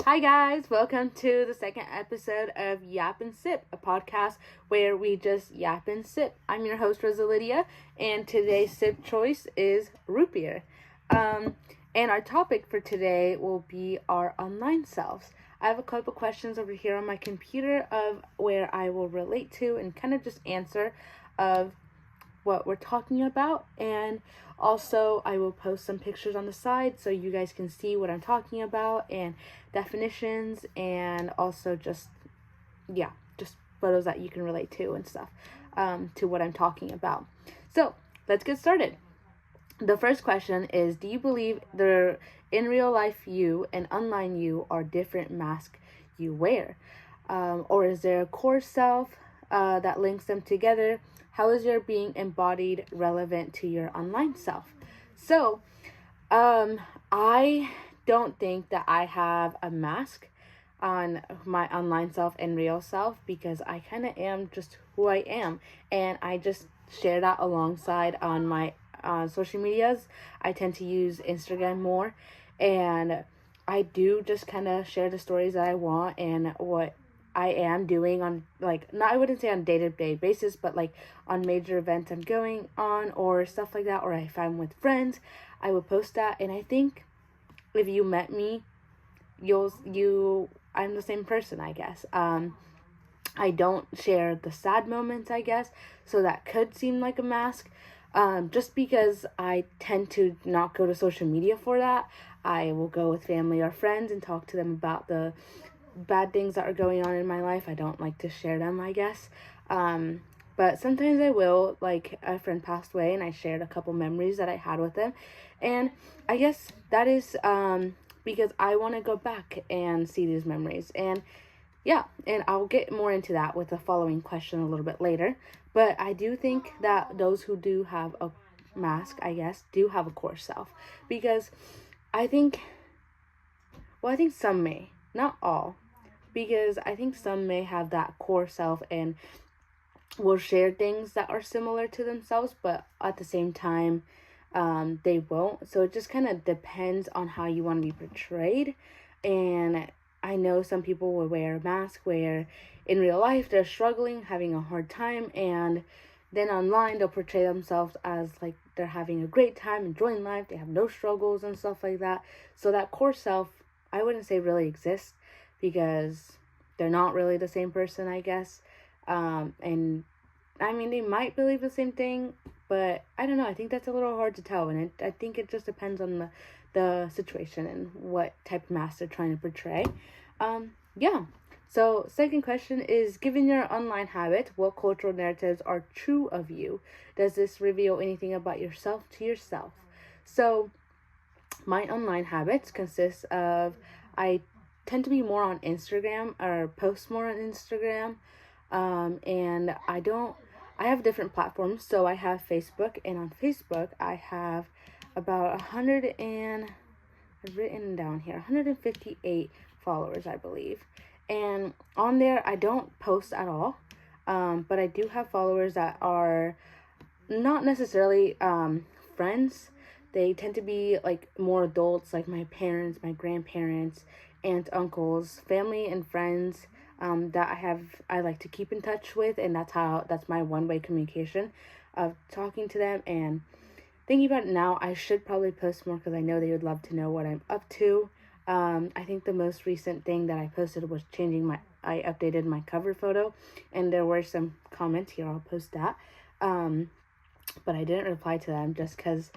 Hi guys, welcome to the second episode of Yap and Sip, a podcast where we just yap and sip. I'm your host Rosa Lydia, and today's sip choice is root beer. And our topic for today will be our online selves. I have a couple questions over here on my computer of where I will relate to and kind of just answer of what we're talking about, and also I will post some pictures on the side so you guys can see what I'm talking about and definitions, and also just photos that you can relate to and stuff, to what I'm talking about. So let's get started. The first question is, do you believe the in real life you and online you are different masks you wear? Or is there a core self that links them together? How is your being embodied relevant to your online self? So, I don't think that I have a mask on my online self and real self, because I kind of am just who I am, and I just share that alongside on my social medias. I tend to use Instagram more, and I do just kind of share the stories that I want and what I am doing on, like, not, I wouldn't say on day-to-day basis, but like on major events I'm going on or stuff like that, or if I'm with friends, I will post that. And I think if you met me, I'm the same person, I guess. I don't share the sad moments, I guess, so that could seem like a mask. Just because I tend to not go to social media for that. I will go with family or friends and talk to them about the bad things that are going on in my life. I don't like to share them, I guess. But sometimes I will. Like, a friend passed away and I shared a couple memories that I had with them. And I guess that is because I want to go back and see these memories. And yeah, and I'll get more into that with the following question a little bit later. But I do think that those who do have a mask, I guess, do have a core self. Because I think some may, not all. Because I think some may have that core self and will share things that are similar to themselves, but at the same time, they won't. So it just kind of depends on how you want to be portrayed. And I know some people will wear a mask where in real life they're struggling, having a hard time, and then online they'll portray themselves as like they're having a great time, enjoying life, they have no struggles and stuff like that. So that core self, I wouldn't say really exists, because they're not really the same person, I guess. And I mean, they might believe the same thing, but I don't know. I think that's a little hard to tell, and I think it just depends on the situation and what type of mask they're trying to portray. Yeah. So, second question is, given your online habit, what cultural narratives are true of you? Does this reveal anything about yourself to yourself? So, my online habits consist of, I tend to be more on Instagram, or post more on Instagram. And I have different platforms. So I have Facebook, and on Facebook I have about 100 and, I've written down here, 158 followers, I believe. And on there I don't post at all. But I do have followers that are not necessarily friends. They tend to be like more adults, like my parents, my grandparents, aunts, uncles, family and friends, that I like to keep in touch with, and that's my one-way communication of talking to them. And thinking about it now, I should probably post more, because I know they would love to know what I'm up to. I think the most recent thing that I posted was I updated my cover photo, and there were some comments here. I'll post that. But I didn't reply to them just because,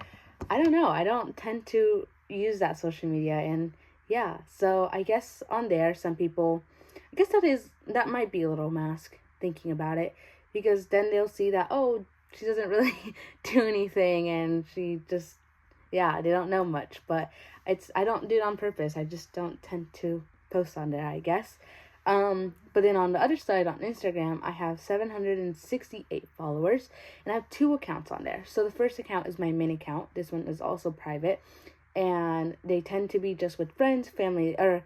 I don't know, I don't tend to use that social media. And yeah, so I guess on there, some people, I guess that might be a little mask, thinking about it, because then they'll see that, oh, she doesn't really do anything, and she just, yeah, they don't know much. But I don't do it on purpose. I just don't tend to post on there, I guess. But then on the other side, on Instagram, I have 768 followers, and I have 2 accounts on there. So the first account is my main account. This one is also private, and they tend to be just with friends, family, or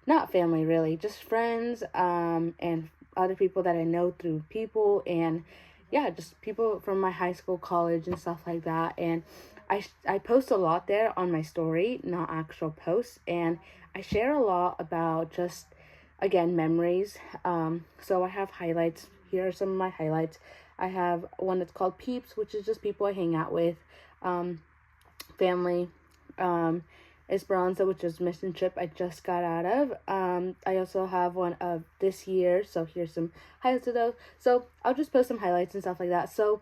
not family really, just friends, and other people that I know through people, and yeah, just people from my high school, college, and stuff like that. And I post a lot there on my story, not actual posts, and I share a lot about just, again, memories. So I have highlights. Here are some of my highlights. I have one that's called Peeps, which is just people I hang out with, family, Esperanza, which is mission trip I just got out of. I also have one of this year, so here's some highlights of those. So I'll just post some highlights and stuff like that. So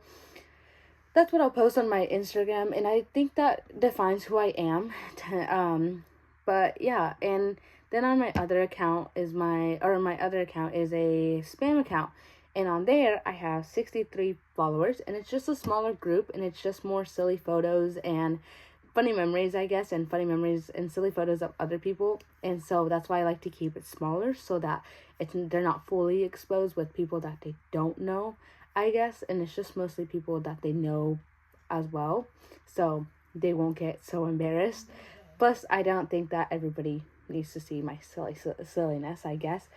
that's what I'll post on my Instagram, and I think that defines who I am. But yeah, and then on my other account is my other account is a spam account, and on there I have 63 followers, and it's just a smaller group, and it's just more silly photos and funny memories, I guess, and funny memories and silly photos of other people. And so that's why I like to keep it smaller, so that they're not fully exposed with people that they don't know, I guess, and it's just mostly people that they know as well, so they won't get so embarrassed. Plus, I don't think that everybody needs to see my silliness, I guess.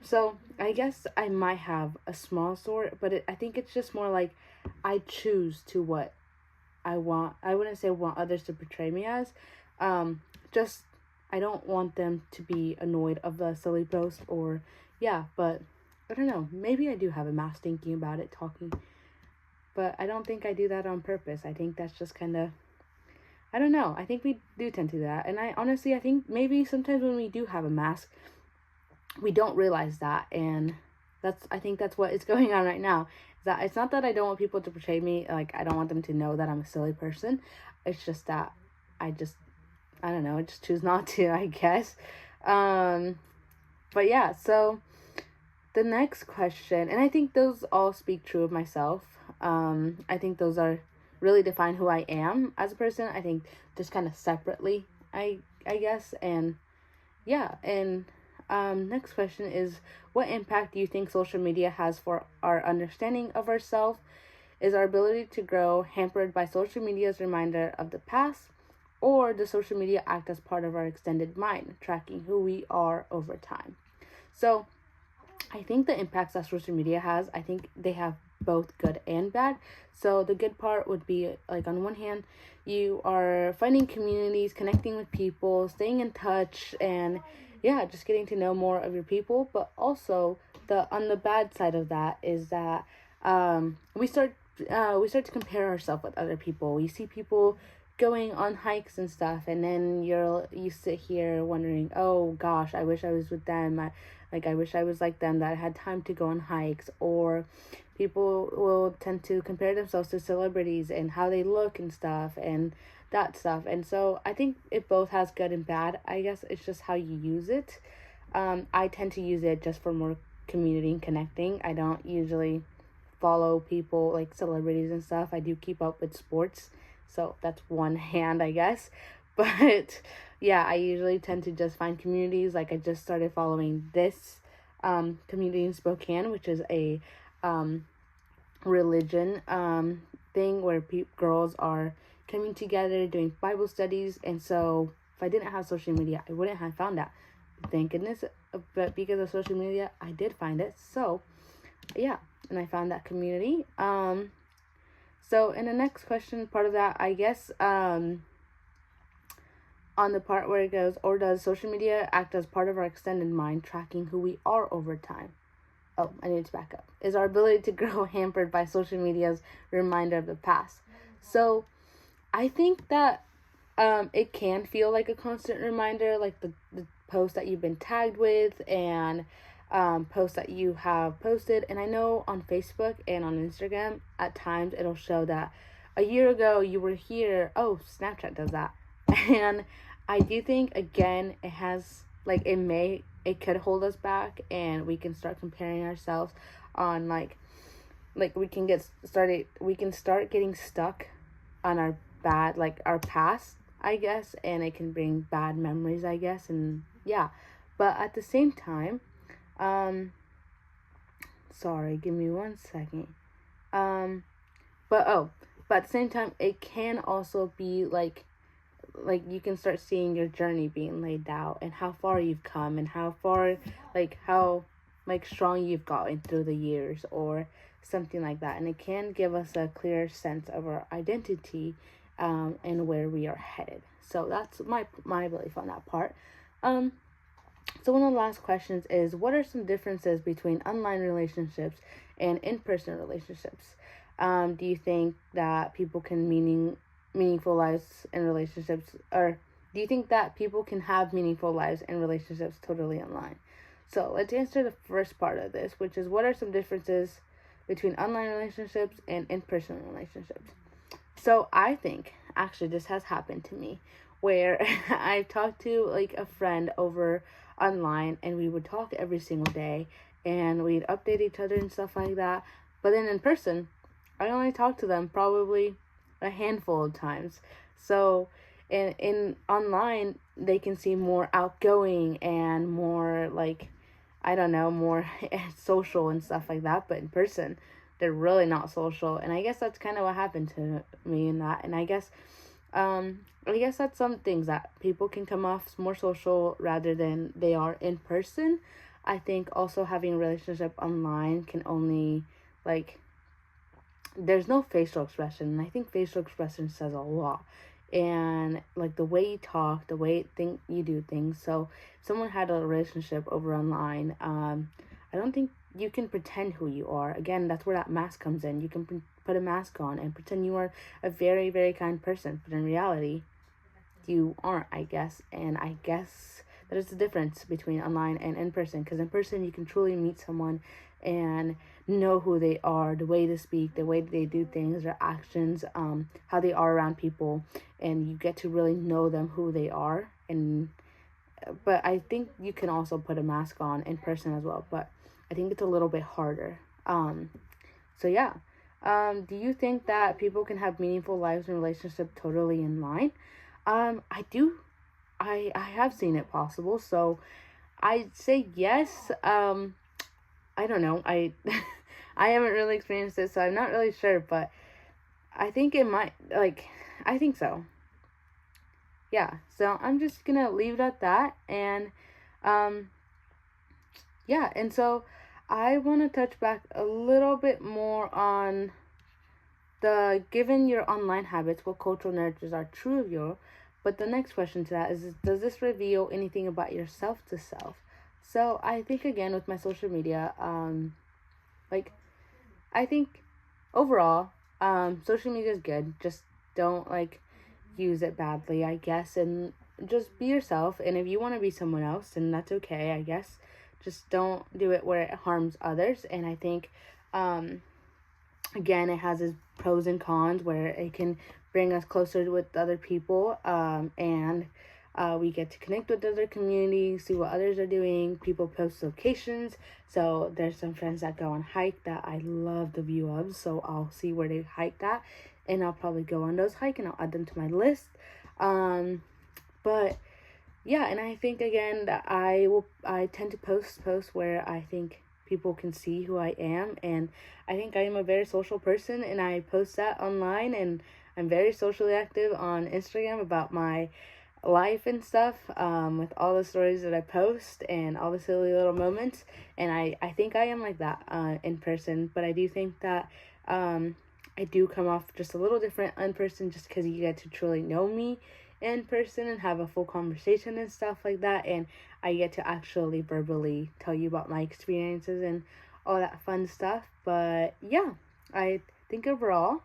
So I guess I might have a small sort, but I think it's just more like I choose to what I want. I wouldn't say want others to portray me as. Just I don't want them to be annoyed of the silly post, or yeah, but I don't know. Maybe I do have a mask thinking about it, talking, but I don't think I do that on purpose. I think that's just kind of, I don't know. I think we do tend to do that, and I honestly, I think maybe sometimes when we do have a mask, we don't realize that, and I think that's what is going on right now. That it's not that I don't want people to portray me, like I don't want them to know that I'm a silly person. It's just that I don't know, I just choose not to, I guess. But yeah, so the next question, and I think those all speak true of myself. I think those are really define who I am as a person. I think just kind of separately, I guess. And yeah, and next question is, what impact do you think social media has for our understanding of ourselves? Is our ability to grow hampered by social media's reminder of the past, or does social media act as part of our extended mind, tracking who we are over time? So I think the impacts that social media has, I think they have both good and bad. So the good part would be, like, on one hand, you are finding communities, connecting with people, staying in touch, and yeah, just getting to know more of your people. But also on the bad side of that is that we start to compare ourselves with other people. We see people going on hikes and stuff, and then you sit here wondering, oh gosh, I wish I was with them. I wish I was like them, that I had time to go on hikes. Or people will tend to compare themselves to celebrities and how they look and stuff, and that stuff. And so I think it both has good and bad. I guess it's just how you use it. I tend to use it just for more community and connecting. I don't usually follow people like celebrities and stuff. I do keep up with sports, so that's one hand, I guess. But yeah, I usually tend to just find communities. Like, I just started following this community in Spokane, which is a religion thing where girls are coming together doing Bible studies. And so if I didn't have social media, I wouldn't have found that. Thank goodness. But because of social media, I did find it. So yeah, and I found that community. So in the next question, part of that, I guess, on the part where it goes, or does social media act as part of our extended mind, tracking who we are over time? Oh, I need to back up. Is our ability to grow hampered by social media's reminder of the past? So I think that it can feel like a constant reminder, like the post that you've been tagged with, and posts that you have posted. And I know on Facebook and on Instagram, at times it'll show that a year ago you were here. Oh, Snapchat does that. And I do think, again, it has, like, it could hold us back, and we can start comparing ourselves on, like we can start getting stuck on our bad, like, our past, I guess, and it can bring bad memories, I guess. And yeah, but at the same time, sorry, give me 1 second. But at the same time, it can also be like you can start seeing your journey being laid out, and how far you've come, and how far, how strong you've gotten through the years, or something like that. And it can give us a clear sense of our identity and where we are headed. So that's my belief on that part. So one of the last questions is, what are some differences between online relationships and in-person relationships? Do you think that people can meaningful lives in relationships, or do you think that people can have meaningful lives and relationships totally online? So let's answer the first part of this, which is, what are some differences between online relationships and in-person relationships? So I think actually this has happened to me where I've talked to like a friend over online, and we would talk every single day and we'd update each other and stuff like that. But then in person, I only talked to them probably a handful of times. So in online, they can seem more outgoing and more like, I don't know, more social and stuff like that. But in person, they're really not social. And I guess that's kind of what happened to me in that. And I guess that's some things that people can come off more social rather than they are in person. I think also having a relationship online can only, like, there's no facial expression. And I think facial expression says a lot. And like the way you talk, the way you do things. So if someone had a relationship over online, I don't think you can pretend who you are. Again, that's where that mask comes in. You can put a mask on and pretend you are a very, very kind person, but in reality, you aren't, I guess. And I guess that is the difference between online and in person, because in person you can truly meet someone and know who they are, the way they speak, the way they do things, their actions, how they are around people, and you get to really know them, who they are. And but I think you can also put a mask on in person as well, but I think it's a little bit harder. So yeah. Do you think that people can have meaningful lives and relationships totally in line? I do. I have seen it possible, so I'd say yes. I don't know. I I haven't really experienced it, so I'm not really sure, but I think it might, like, I think so. Yeah, so I'm just gonna leave it at that, and yeah, and so I want to touch back a little bit more on the given your online habits, what cultural narratives are true of you. But the next question to that is, does this reveal anything about yourself to self? So I think again with my social media, like, I think overall, social media is good. Just don't like use it badly, I guess, and just be yourself. And if you want to be someone else, then that's okay, I guess. Just don't do it where it harms others. And I think, again, it has its pros and cons where it can bring us closer with other people, and we get to connect with other communities, see what others are doing. People post locations, so there's some friends that go on hike that I love the view of, so I'll see where they hike at, and I'll probably go on those hike and I'll add them to my list. But yeah, and I think again that I tend to post where I think people can see who I am, and I think I am a very social person, and I post that online, and I'm very socially active on Instagram about my life and stuff, with all the stories that I post and all the silly little moments. And I think I am like that in person, but I do think that I do come off just a little different in person, just because you get to truly know me in person and have a full conversation and stuff like that, and I get to actually verbally tell you about my experiences and all that fun stuff. But yeah, I think overall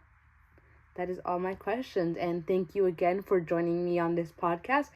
that is all my questions, and thank you again for joining me on this podcast.